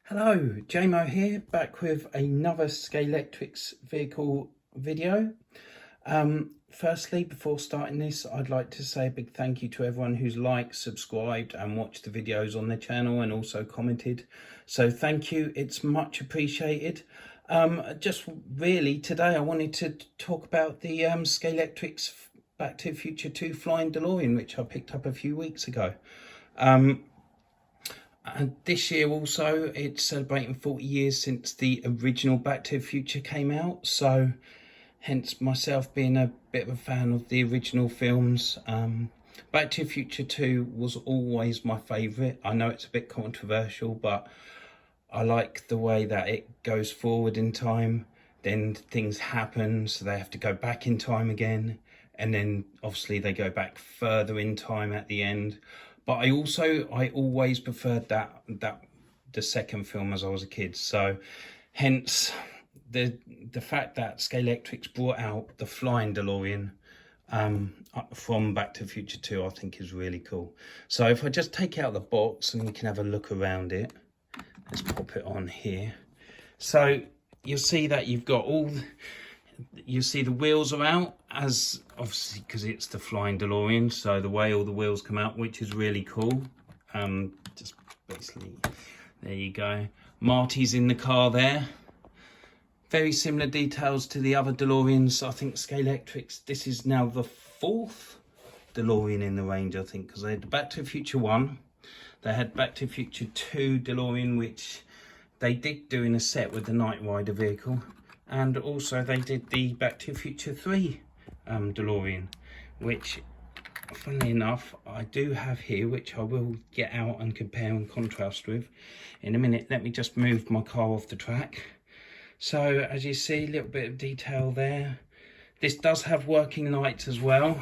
Hello, JMO here, back with another Scalextric vehicle video. Firstly, before starting this, I'd like to say a big thank you to everyone who's liked, subscribed and watched the videos on the channel and also commented. So thank you, it's much appreciated. Just really today I wanted to talk about the Scalextric Back to the Future 2 Flying Delorean, which I picked up a few weeks ago. And this year also, it's celebrating 40 years since the original Back to the Future came out. So hence myself being a bit of a fan of the original films. Back to the Future 2 was always my favourite. I know it's a bit controversial, but I like the way that it goes forward in time. Then things happen, so they have to go back in time again. And then obviously they go back further in time at the end. But I always preferred the second film as I was a kid. So hence the fact that Scalextric brought out the Flying Delorean from Back to the Future 2, I think is really cool. So if I just take out the box and you can have a look around it, let's pop it on here. So you'll see that you've got you see the wheels are out, as obviously because it's the Flying DeLorean, so the way all the wheels come out, which is really cool. Just basically, there you go. Marty's in the car there. Very similar details to the other DeLoreans. I think Scalextric, this is now the 4th DeLorean in the range, I think, because they had the Back to the Future 1. They had Back to the Future 2 DeLorean, which they did do in a set with the Knight Rider vehicle. And also they did the Back to the Future 3 DeLorean, which, funnily enough, I do have here, which I will get out and compare and contrast with in a minute. Let me just move my car off the track. So as you see, a little bit of detail there. This does have working lights as well.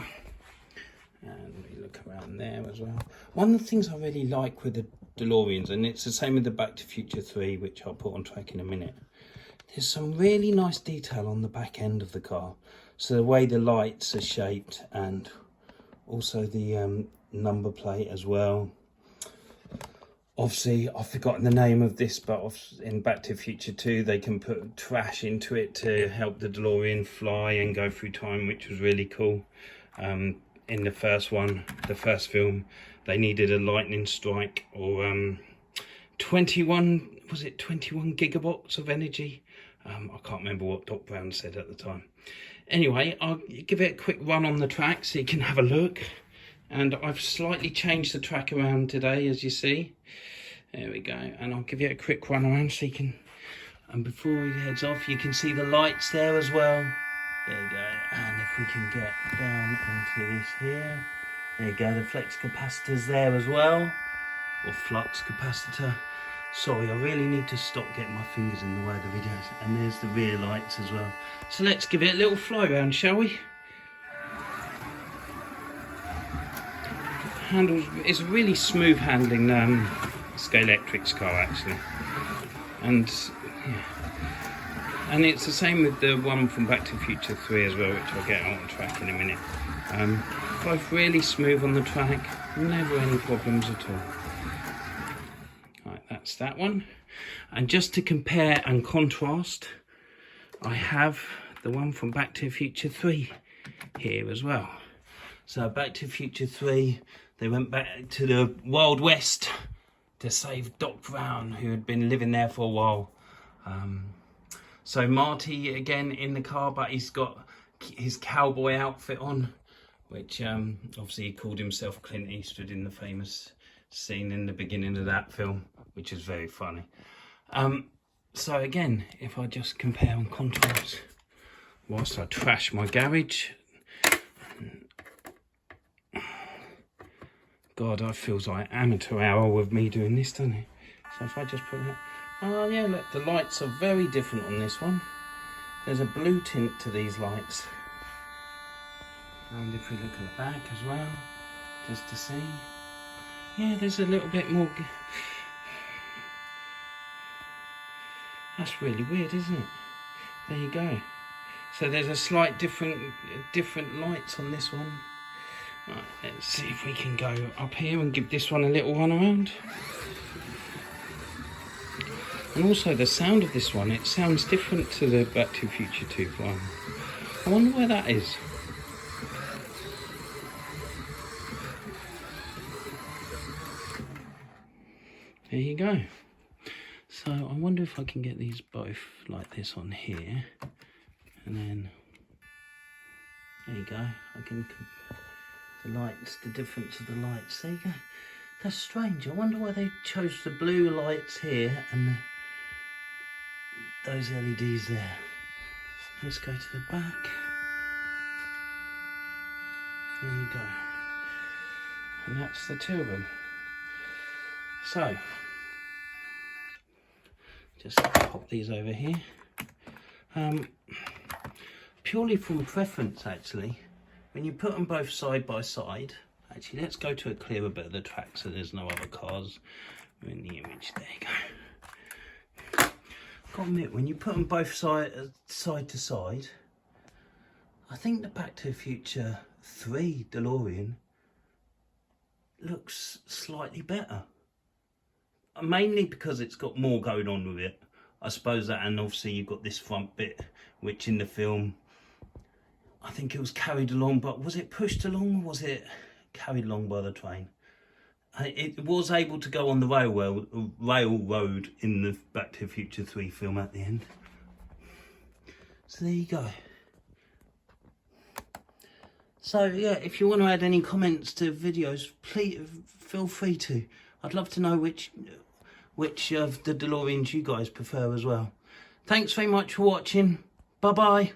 And we look around there as well. One of the things I really like with the DeLoreans, and it's the same with the Back to the Future 3, which I'll put on track in a minute, there's some really nice detail on the back end of the car. So the way the lights are shaped, and also the number plate as well. Obviously, I've forgotten the name of this, but in Back to the Future 2, they can put trash into it to help the DeLorean fly and go through time, which was really cool. In the first one, the first film, they needed a lightning strike or 21 gigawatts of energy. I can't remember what Doc Brown said at the time. Anyway, I'll give it a quick run on the track so you can have a look. And I've slightly changed the track around today, as you see. There we go. And I'll give you a quick run around so you can... And before he heads off, you can see the lights there as well. There you go. And if we can get down into this here. There you go, the flex capacitor's there as well. Or flux capacitor. Sorry, I really need to stop getting my fingers in the way of the videos. And there's the rear lights as well. So let's give it a little fly round, shall we? Handles, it's a really smooth handling Scalextric car actually. And yeah. And it's the same with the one from Back to the Future 3 as well, which I'll get on track in a minute. Both really smooth on the track, never any problems at all. That's that one. And just to compare and contrast, I have the one from Back to the Future 3 here as well. So Back to the Future 3, they went back to the Wild West to save Doc Brown, who had been living there for a while. So Marty again in the car, but he's got his cowboy outfit on, which obviously he called himself Clint Eastwood in the famous scene in the beginning of that film, which is very funny. So again, if I just compare and contrast, whilst I trash my garage, God, I feels like amateur hour with me doing this, doesn't it? So if I just put that, oh yeah, look, the lights are very different on this one. There's a blue tint to these lights. And if we look at the back as well, just to see, yeah, there's a little bit more. That's really weird, isn't it? There you go. So there's a slight different lights on this one. Right, let's see if we can go up here and give this one a little run around. And also the sound of this one, it sounds different to the Back to the Future 2 one. I wonder where that is. There you go. So I wonder if I can get these both like this on here, and then there you go. I can the lights, the difference of the lights. There you go. That's strange. I wonder why they chose the blue lights here and those LEDs there. Let's go to the back. There you go. And that's the two of them. So, just pop these over here. Purely from preference, actually, when you put them both side by side, actually, let's go to a clearer bit of the track so there's no other cars in the image. There you go. Got to admit, when you put them both side to side, I think the Back to the Future 3 DeLorean looks slightly better. Mainly because it's got more going on with it. I suppose that, and obviously you've got this front bit, which in the film, I think it was carried along, but was it pushed along or was it carried along by the train? It was able to go on the railroad in the Back to the Future 3 film at the end. So there you go. So yeah, if you want to add any comments to videos, please feel free to. I'd love to know which of the DeLoreans you guys prefer as well. Thanks very much for watching. Bye bye.